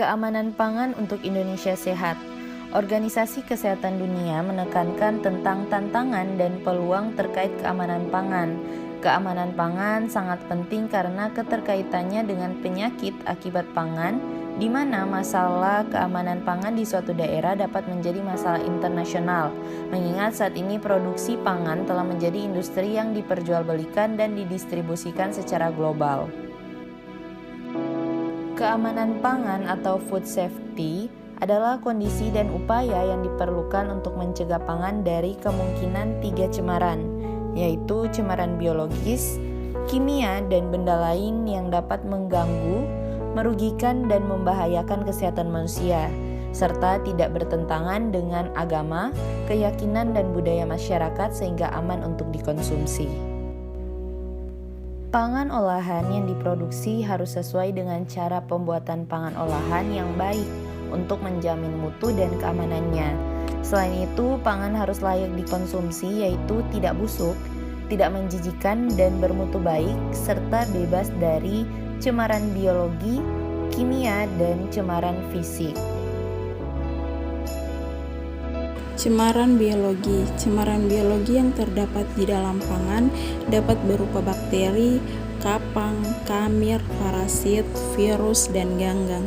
Keamanan pangan untuk Indonesia sehat. Organisasi Kesehatan Dunia menekankan tentang tantangan dan peluang terkait keamanan pangan. Keamanan pangan sangat penting karena keterkaitannya dengan penyakit akibat pangan, di mana masalah keamanan pangan di suatu daerah dapat menjadi masalah internasional, mengingat saat ini produksi pangan telah menjadi industri yang diperjualbelikan dan didistribusikan secara global. Keamanan pangan atau food safety adalah kondisi dan upaya yang diperlukan untuk mencegah pangan dari kemungkinan 3 cemaran, yaitu cemaran biologis, kimia, dan benda lain yang dapat mengganggu, merugikan, dan membahayakan kesehatan manusia, serta tidak bertentangan dengan agama, keyakinan, dan budaya masyarakat sehingga aman untuk dikonsumsi. Pangan olahan yang diproduksi harus sesuai dengan cara pembuatan pangan olahan yang baik untuk menjamin mutu dan keamanannya. Selain itu, pangan harus layak dikonsumsi, yaitu tidak busuk, tidak menjijikan, dan bermutu baik, serta bebas dari cemaran biologi, kimia, dan cemaran fisik. Cemaran biologi. Cemaran biologi yang terdapat di dalam pangan dapat berupa bakteri, kapang, kamir, parasit, virus, dan ganggang.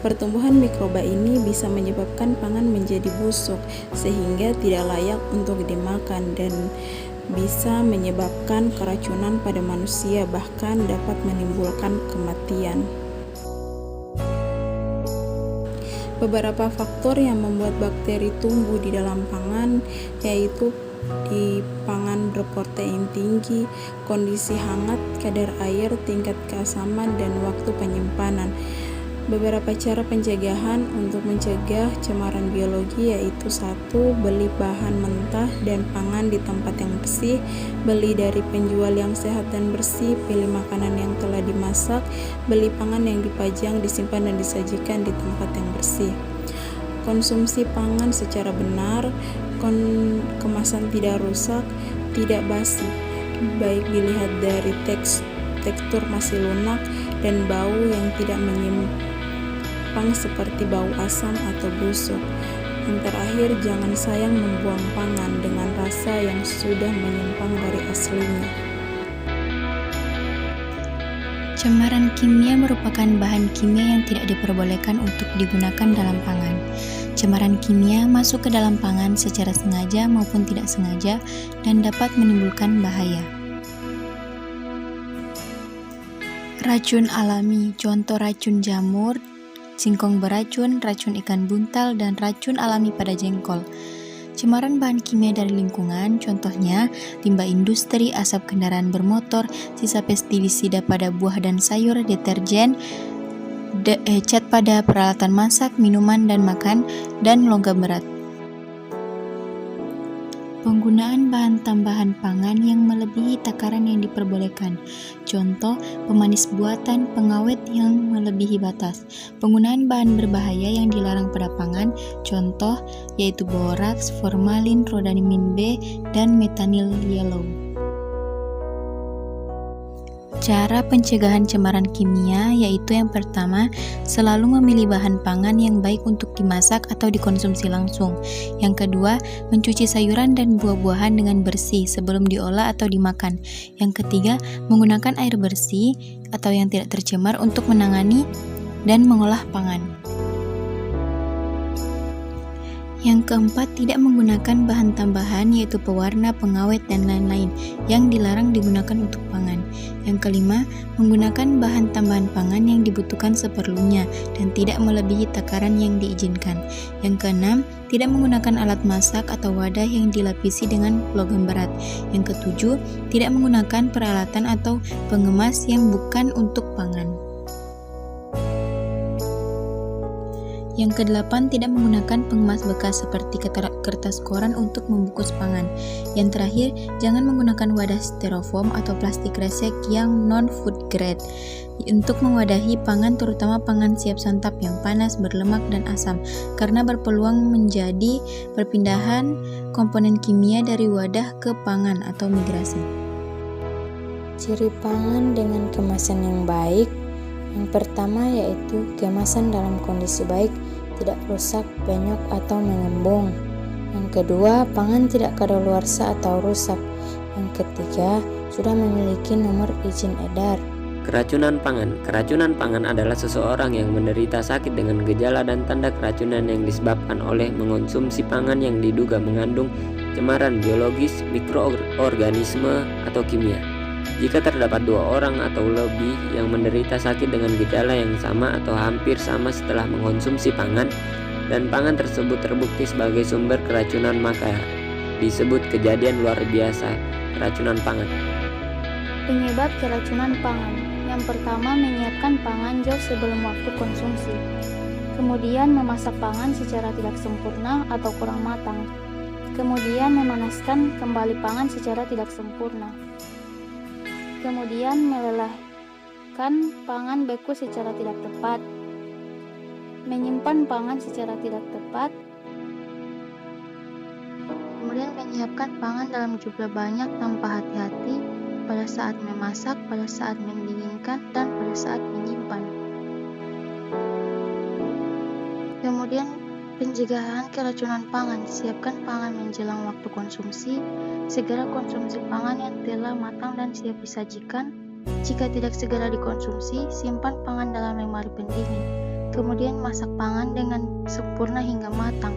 Pertumbuhan mikroba ini bisa menyebabkan pangan menjadi busuk sehingga tidak layak untuk dimakan dan bisa menyebabkan keracunan pada manusia, bahkan dapat menimbulkan kematian. Beberapa faktor yang membuat bakteri tumbuh di dalam pangan yaitu di pangan berprotein tinggi, kondisi hangat, kadar air, tingkat keasaman, dan waktu penyimpanan. Beberapa cara pencegahan untuk mencegah cemaran biologi yaitu 1. Beli bahan mentah dan pangan di tempat yang bersih, beli dari penjual yang sehat dan bersih, pilih makanan yang telah dimasak, beli pangan yang dipajang, disimpan, dan disajikan di tempat yang bersih. Konsumsi pangan secara benar, kemasan tidak rusak, tidak basi, baik dilihat dari tekstur masih lunak dan bau yang tidak menyimpang seperti bau asam atau busuk. Yang terakhir, jangan sayang membuang pangan dengan rasa yang sudah menyimpang dari aslinya. Cemaran kimia merupakan bahan kimia yang tidak diperbolehkan untuk digunakan dalam pangan. Cemaran kimia masuk ke dalam pangan secara sengaja maupun tidak sengaja dan dapat menimbulkan bahaya. Racun alami, contoh racun jamur, singkong beracun, racun ikan buntal, dan racun alami pada jengkol. Cemaran bahan kimia dari lingkungan, contohnya limbah industri, asap kendaraan bermotor, sisa pestisida pada buah dan sayur, deterjen, cat pada peralatan masak, minuman dan makan, dan logam berat. Penggunaan bahan tambahan pangan yang melebihi takaran yang diperbolehkan. Contoh, pemanis buatan, pengawet yang melebihi batas. Penggunaan bahan berbahaya yang dilarang pada pangan, contoh yaitu boraks, formalin, rhodamine B, dan metanyl yellow. Cara pencegahan cemaran kimia yaitu yang pertama, selalu memilih bahan pangan yang baik untuk dimasak atau dikonsumsi langsung. Yang kedua, mencuci sayuran dan buah-buahan dengan bersih sebelum diolah atau dimakan. Yang ketiga, menggunakan air bersih atau yang tidak tercemar untuk menangani dan mengolah pangan. Yang keempat, tidak menggunakan bahan tambahan yaitu pewarna, pengawet, dan lain-lain yang dilarang digunakan untuk pangan. Yang kelima, menggunakan bahan tambahan pangan yang dibutuhkan seperlunya dan tidak melebihi takaran yang diizinkan. Yang keenam, tidak menggunakan alat masak atau wadah yang dilapisi dengan logam berat. Yang ketujuh, tidak menggunakan peralatan atau pengemas yang bukan untuk pangan. Yang kedelapan, tidak menggunakan pengemas bekas seperti kertas koran untuk membungkus pangan. Yang terakhir, jangan menggunakan wadah styrofoam atau plastik kresek yang non-food grade untuk mewadahi pangan, terutama pangan siap santap yang panas, berlemak, dan asam, karena berpeluang menjadi perpindahan komponen kimia dari wadah ke pangan atau migrasi. Ciri pangan dengan kemasan yang baik Yang pertama yaitu kemasan dalam kondisi baik, tidak rusak, penyok atau mengembung. Yang kedua, pangan tidak kadaluarsa atau rusak. Yang ketiga, sudah memiliki nomor izin edar. Keracunan pangan. Keracunan pangan adalah seseorang yang menderita sakit dengan gejala dan tanda keracunan yang disebabkan oleh mengonsumsi pangan yang diduga mengandung cemaran biologis, mikroorganisme, atau kimia. Jika terdapat 2 orang atau lebih yang menderita sakit dengan gejala yang sama atau hampir sama setelah mengonsumsi pangan, dan pangan tersebut terbukti sebagai sumber keracunan, maka disebut kejadian luar biasa keracunan pangan. Penyebab keracunan pangan. Yang pertama, menyiapkan pangan jauh sebelum waktu konsumsi. Kemudian, memasak pangan secara tidak sempurna atau kurang matang. Kemudian, memanaskan kembali pangan secara tidak sempurna. Kemudian, melelehkan pangan beku secara tidak tepat. Menyimpan pangan secara tidak tepat. Kemudian, menyiapkan pangan dalam jumlah banyak tanpa hati-hati pada saat memasak, pada saat mendinginkan, dan pada saat menyimpan. Kemudian, pencegahan keracunan pangan. Siapkan pangan menjelang waktu konsumsi. Segera konsumsi pangan yang telah matang dan siap disajikan. Jika tidak segera dikonsumsi, simpan pangan dalam lemari pendingin. Kemudian masak pangan dengan sempurna hingga matang.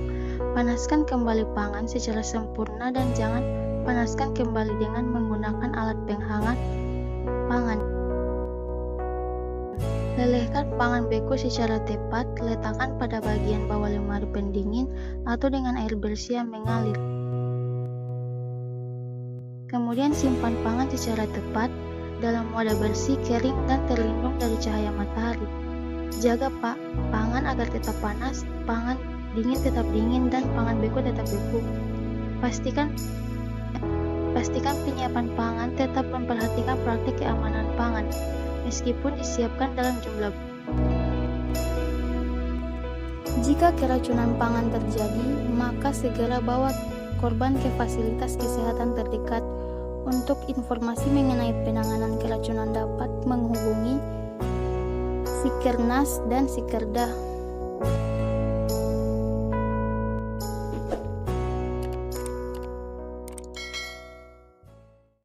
Panaskan kembali pangan secara sempurna dan jangan panaskan kembali dengan menggunakan alat penghangat pangan. Lelehkan pangan beku secara tepat, letakkan pada bagian bawah lemari pendingin atau dengan air bersih yang mengalir. Kemudian simpan pangan secara tepat dalam wadah bersih, kering, dan terlindung dari cahaya matahari. Jaga pangan agar tetap panas, pangan dingin tetap dingin, dan pangan beku tetap beku. Pastikan penyiapan pangan tetap memperhatikan praktik keamanan pangan, meskipun disiapkan dalam jumlah. Jika keracunan pangan terjadi, maka segera bawa korban ke fasilitas kesehatan terdekat. Untuk informasi mengenai penanganan keracunan dapat menghubungi Sikernas dan Sikerda.